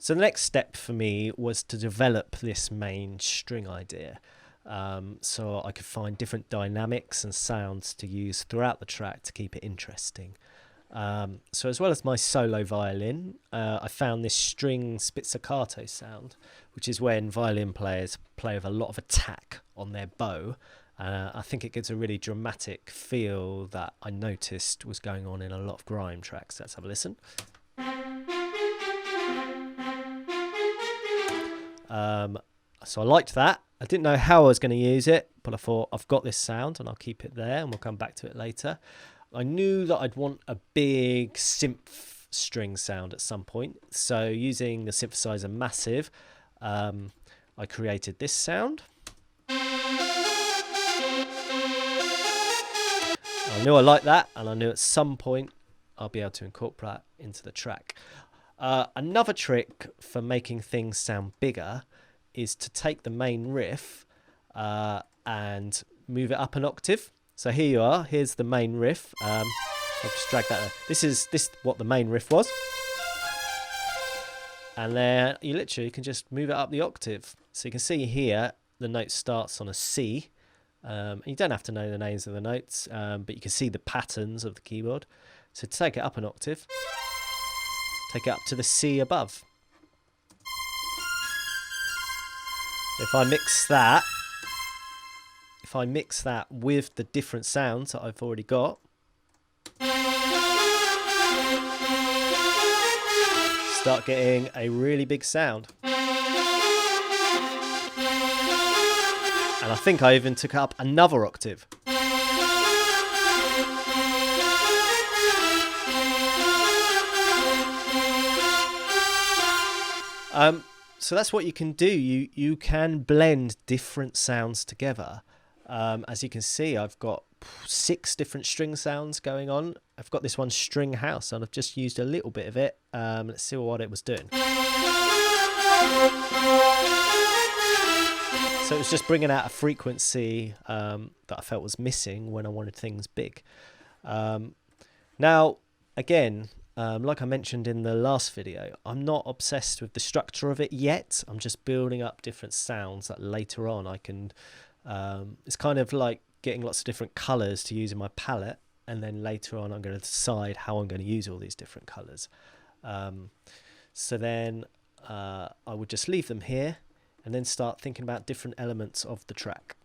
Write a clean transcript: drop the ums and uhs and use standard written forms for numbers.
So the next step for me was to develop this main string idea, so I could find different dynamics and sounds to use throughout the track to keep it interesting. So as well as my solo violin, I found this string spizzicato sound, which is when violin players play with a lot of attack on their bow. I think it gives a really dramatic feel that I noticed was going on in a lot of grime tracks. Let's have a listen. So I liked that. I didn't know how I was going to use it, but I thought I've got this sound and I'll keep it there and we'll come back to it later. I knew that I'd want a big synth string sound at some point. So using the synthesizer Massive, I created this sound. I knew I liked that, and I knew at some point I'll be able to incorporate that into the track. Another trick for making things sound bigger is to take the main riff and move it up an octave. So here you are. Here's the main riff. I'll just drag that. This is what the main riff was, and then you literally can just move it up the octave. So you can see here the note starts on a C. You don't have to know the names of the notes, but you can see the patterns of the keyboard. So to take it up an octave, take it up to the C above. If I mix that with the different sounds that I've already got, start getting a really big sound. And I think I even took up another octave. So that's what you can do. You can blend different sounds together. As you can see, I've got 6 different string sounds going on. I've got this one string house, and I've just used a little bit of it. Let's see what it was doing. So it was just bringing out a frequency that I felt was missing when I wanted things big. Now, again, like I mentioned in the last video, I'm not obsessed with the structure of it yet. I'm just building up different sounds that later on I can... it's kind of like getting lots of different colours to use in my palette, and then later on I'm going to decide how I'm going to use all these different colours. So then I would just leave them here and then start thinking about different elements of the track.